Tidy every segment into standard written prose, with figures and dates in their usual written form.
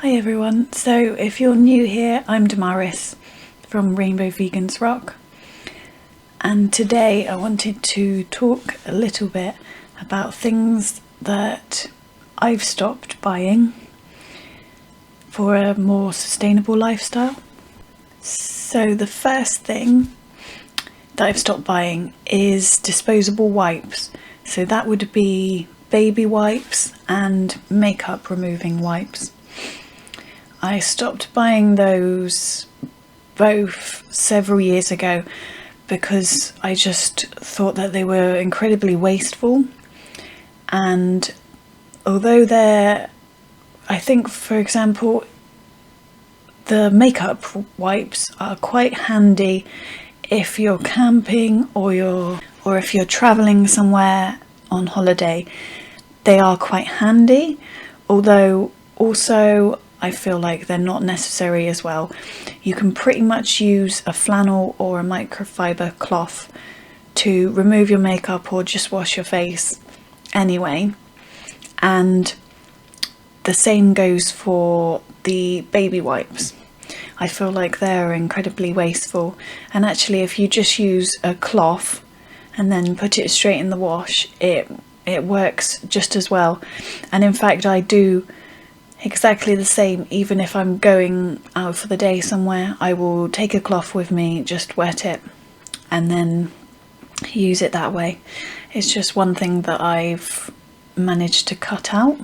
Hi everyone, so if you're new here, I'm Damaris from Rainbow Vegans Rock, and today I wanted to talk a little bit about things that I've stopped buying for a more sustainable lifestyle. So the first thing that I've stopped buying is disposable wipes. So that would be baby wipes and makeup removing wipes. I stopped buying those both several years ago because I just thought that they were incredibly wasteful, and although I think, for example, the makeup wipes are quite handy if you're camping or if you're traveling somewhere on holiday. They are quite handy, although also I feel like they're not necessary as well. You can pretty much use a flannel or a microfiber cloth to remove your makeup or just wash your face anyway. And the same goes for the baby wipes. I feel like they're incredibly wasteful, and actually if you just use a cloth and then put it straight in the wash, it works just as well. And in fact I do exactly the same. Even if I'm going out for the day somewhere, I will take a cloth with me, just wet it and then use it that way. It's just one thing that I've managed to cut out.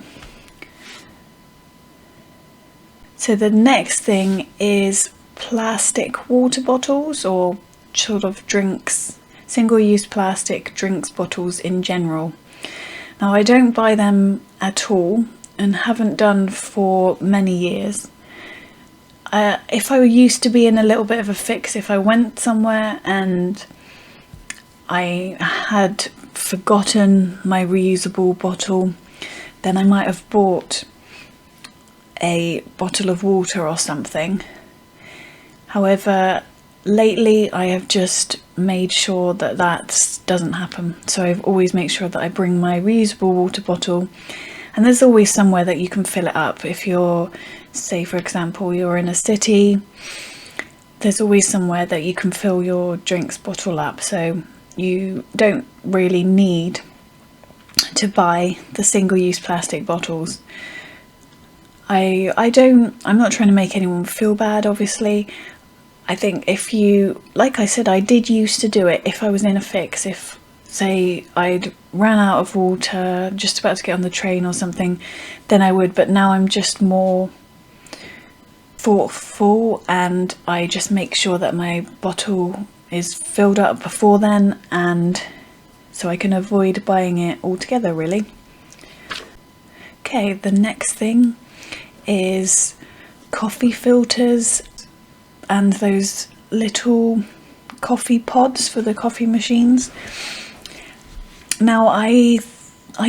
So the next thing is plastic water bottles, or sort of drinks, single-use plastic drinks bottles in general. Now I don't buy them at all, and haven't done for many years. If I used to be in a little bit of a fix, if I went somewhere and I had forgotten my reusable bottle, then I might have bought a bottle of water or something. However, lately I have just made sure that doesn't happen. So I've always made sure that I bring my reusable water bottle. And there's always somewhere that you can fill it up. If you're, say for example, you're in a city, there's always somewhere that you can fill your drinks bottle up. So you don't really need to buy the single-use plastic bottles. I'm not trying to make anyone feel bad, obviously. I think if you, like I said, I did used to do it if I was in a fix. If, say, I'd ran out of water, just about to get on the train or something, then I would. But now I'm just more thoughtful, and I just make sure that my bottle is filled up before then, and so I can avoid buying it altogether, really. Okay, the next thing is coffee filters and those little coffee pods for the coffee machines. Now I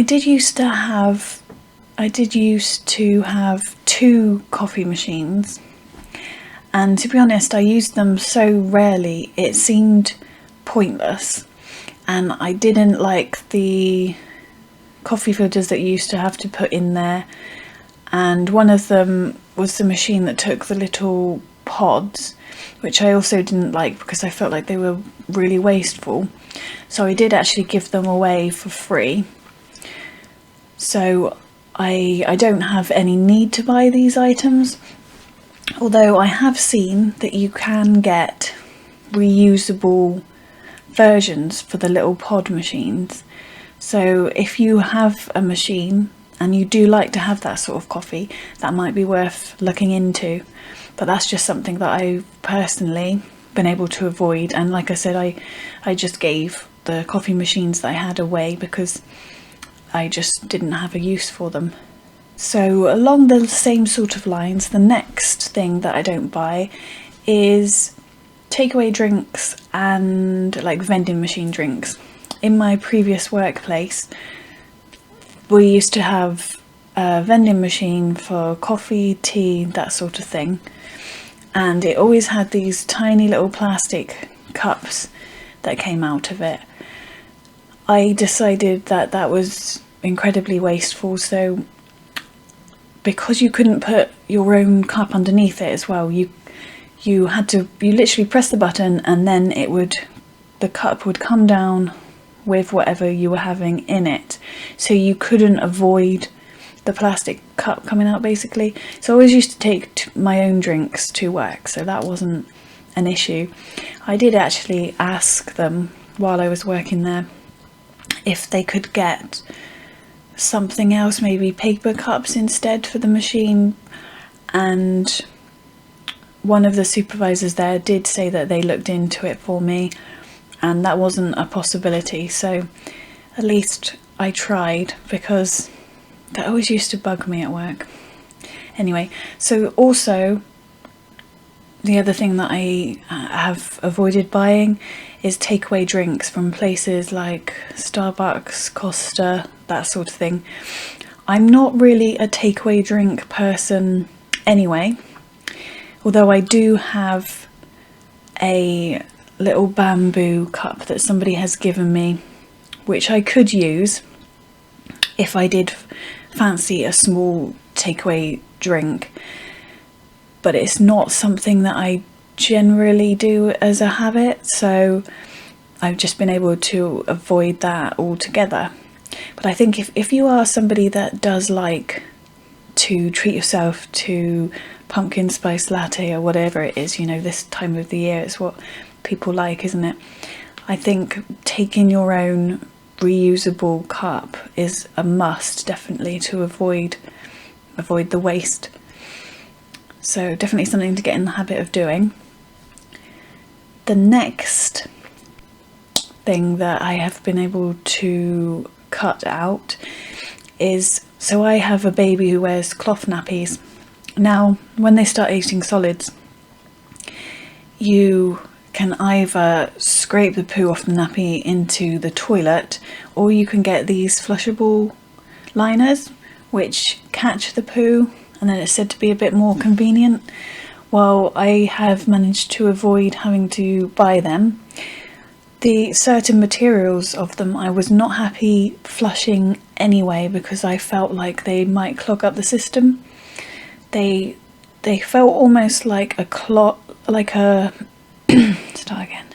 did used to have 2 coffee machines, and to be honest I used them so rarely it seemed pointless, and I didn't like the coffee filters that you used to have to put in there. And one of them was the machine that took the little pods, which I also didn't like because I felt like they were really wasteful. So I did actually give them away for free. So I don't have any need to buy these items, although I have seen that you can get reusable versions for the little pod machines. So if you have a machine and you do like to have that sort of coffee, that might be worth looking into. But that's just something that I've personally been able to avoid. And like I said, I just gave the coffee machines that I had away because I just didn't have a use for them. So along the same sort of lines, the next thing that I don't buy is takeaway drinks and like vending machine drinks. In my previous workplace, we used to have a vending machine for coffee, tea, that sort of thing, and it always had these tiny little plastic cups that came out of it. I decided that was incredibly wasteful, so because you couldn't put your own cup underneath it as well, you literally press the button and then the cup would come down with whatever you were having in it, so you couldn't avoid the plastic cup coming out basically. So I always used to take my own drinks to work, so that wasn't an issue. I did actually ask them while I was working there if they could get something else, maybe paper cups instead for the machine, and one of the supervisors there did say that they looked into it for me and that wasn't a possibility. So at least I tried, because that always used to bug me at work. Anyway, so also the other thing that I have avoided buying is takeaway drinks from places like Starbucks, Costa, that sort of thing. I'm not really a takeaway drink person anyway, although I do have a little bamboo cup that somebody has given me, which I could use if I did fancy a small takeaway drink, but it's not something that I generally do as a habit, so I've just been able to avoid that altogether. But I think if you are somebody that does like to treat yourself to pumpkin spice latte or whatever it is, you know, this time of the year it's what people like, isn't it? I think taking your own reusable cup is a must, definitely, to avoid the waste. So definitely something to get in the habit of doing. The next thing that I have been able to cut out is, so I have a baby who wears cloth nappies. Now, when they start eating solids, you can either scrape the poo off the nappy into the toilet, or you can get these flushable liners which catch the poo, and then it's said to be a bit more convenient. Well, I have managed to avoid having to buy them. The certain materials of them I was not happy flushing anyway, because I felt like they might clog up the system. They felt almost like a start again.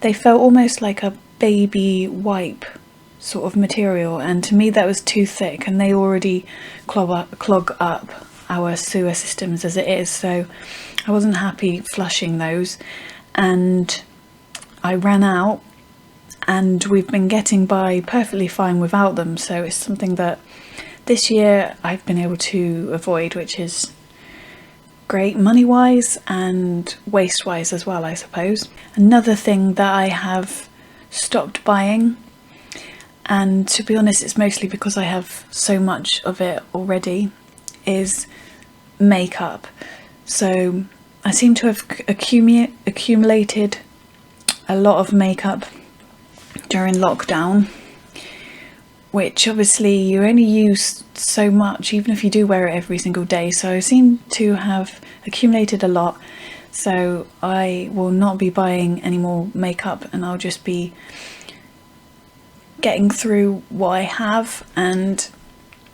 They felt almost like a baby wipe sort of material, and to me that was too thick, and they already clog up our sewer systems as it is, so I wasn't happy flushing those, and I ran out, and we've been getting by perfectly fine without them. So it's something that this year I've been able to avoid, which is great money wise and waste wise as well, I suppose. Another thing that I have stopped buying, and to be honest it's mostly because I have so much of it already, is makeup. So I seem to have accumulated a lot of makeup during lockdown, which obviously you only use so much, even if you do wear it every single day. So I seem to have accumulated a lot, so I will not be buying any more makeup, and I'll just be getting through what I have. And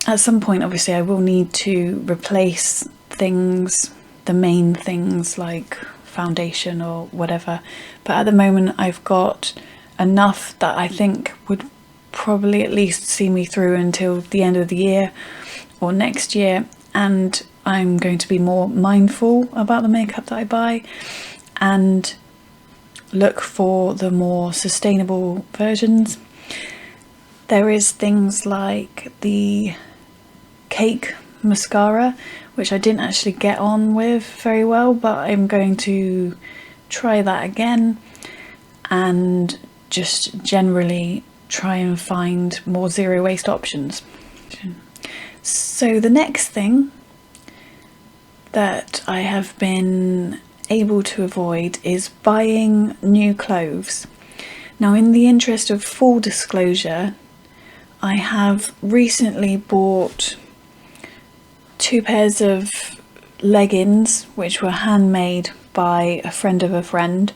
at some point obviously I will need to replace things, the main things like foundation or whatever, but at the moment I've got enough that I think would probably at least see me through until the end of the year or next year, and I'm going to be more mindful about the makeup that I buy and look for the more sustainable versions. There is things like the cake mascara, which I didn't actually get on with very well, but I'm going to try that again and just generally try and find more zero waste options. So the next thing that I have been able to avoid is buying new clothes. Now, in the interest of full disclosure, I have recently bought 2 pairs of leggings which were handmade by a friend of a friend.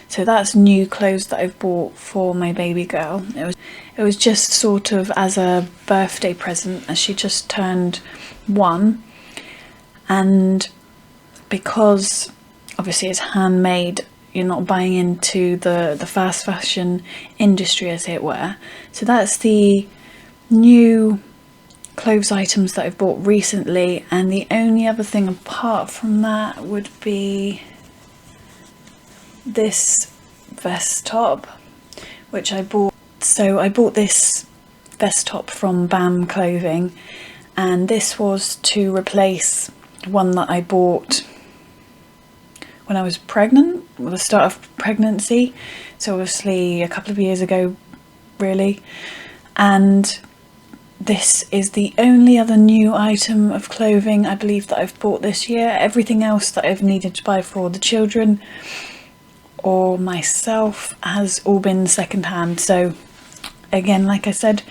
So that's new clothes that I've bought for my baby girl. It was just sort of as a birthday present, as she just turned 1, and because obviously it's handmade, you're not buying into the fast fashion industry, as it were. So that's the new clothes items that I've bought recently, and the only other thing apart from that would be this vest top, which I bought. So I bought this vest top from BAM Clothing, and this was to replace one that I bought when I was pregnant, at the start of pregnancy, so obviously a couple of years ago really. And this is the only other new item of clothing I believe that I've bought this year. Everything else that I've needed to buy for the children or myself has all been secondhand. So again, like I said,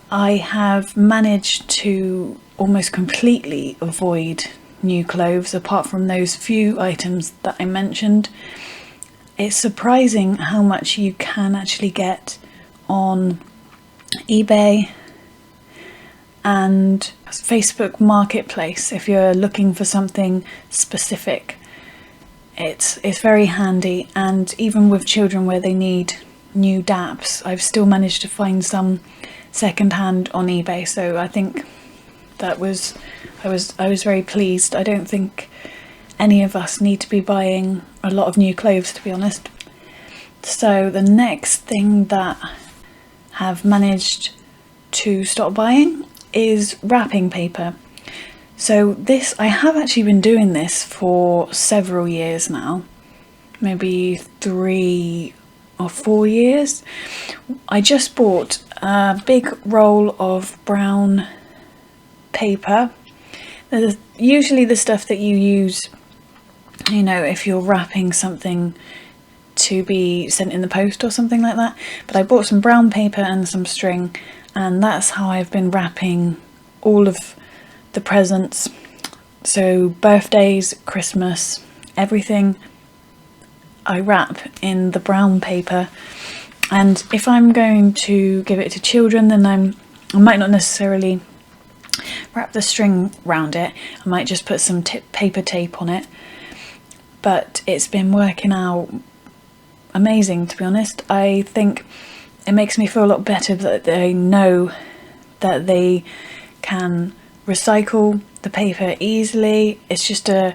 I have managed to almost completely avoid new clothes apart from those few items that I mentioned. It's surprising how much you can actually get on eBay and Facebook Marketplace if you're looking for something specific. It's very handy, and even with children where they need new DAPs, I've still managed to find some secondhand on eBay. So I think that was I was very pleased. I don't think any of us need to be buying a lot of new clothes, to be honest. So the next thing that have managed to stop buying is wrapping paper. So this, I have actually been doing this for several years now, maybe 3 or 4 years. I just bought a big roll of brown paper. There's usually the stuff that you use, you know, if you're wrapping something to be sent in the post or something like that. But I bought some brown paper and some string, and that's how I've been wrapping all of the presents. So birthdays, Christmas, everything I wrap in the brown paper. And if I'm going to give it to children, then I might not necessarily wrap the string round it. I might just put some paper tape on it. But it's been working out amazing, to be honest. I think it makes me feel a lot better that they know that they can recycle the paper easily. It's just a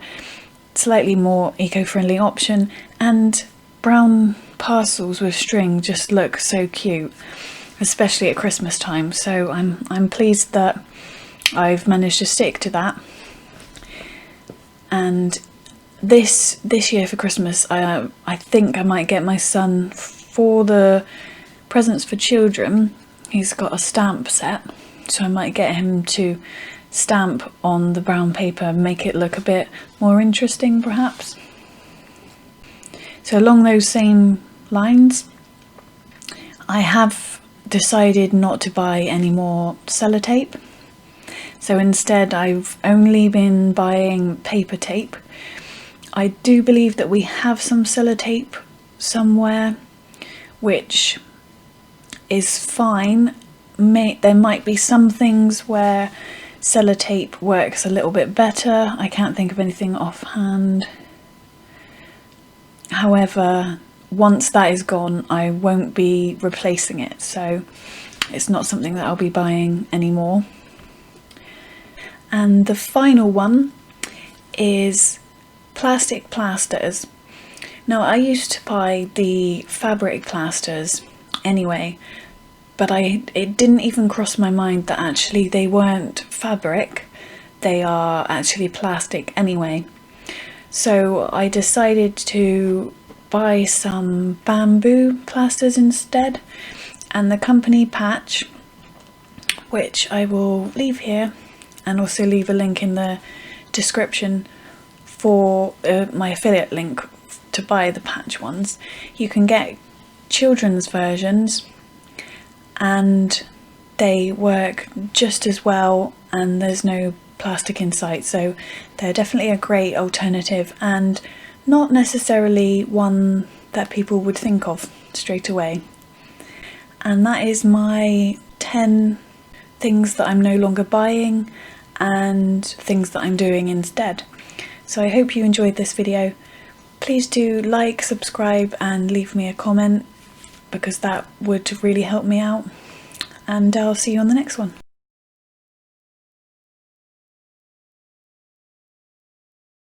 slightly more eco-friendly option, and brown parcels with string just look so cute, especially at Christmas time. So I'm pleased that I've managed to stick to that. And this year for Christmas, I think I might get my son, for the presents for children, he's got a stamp set, so I might get him to stamp on the brown paper, make it look a bit more interesting perhaps. So along those same lines, I have decided not to buy any more Cellotape. So instead I've only been buying paper tape. I do believe that we have some Cellotape somewhere, which is fine. There might be some things where Cellotape works a little bit better. I can't think of anything offhand. However, once that is gone, I won't be replacing it, so it's not something that I'll be buying anymore. And the final one is plastic plasters. Now, I used to buy the fabric plasters anyway, but it didn't even cross my mind that actually they weren't fabric, they are actually plastic anyway. So I decided to buy some bamboo plasters instead, and the company Patch, which I will leave here and also leave a link in the description for my affiliate link to buy the Patch ones. You can get children's versions and they work just as well, and there's no plastic inside, so they're definitely a great alternative and not necessarily one that people would think of straight away. And that is my 10 things that I'm no longer buying and things that I'm doing instead. So I hope you enjoyed this video. Please do like, subscribe and leave me a comment, because that would really help me out, and I'll see you on the next one.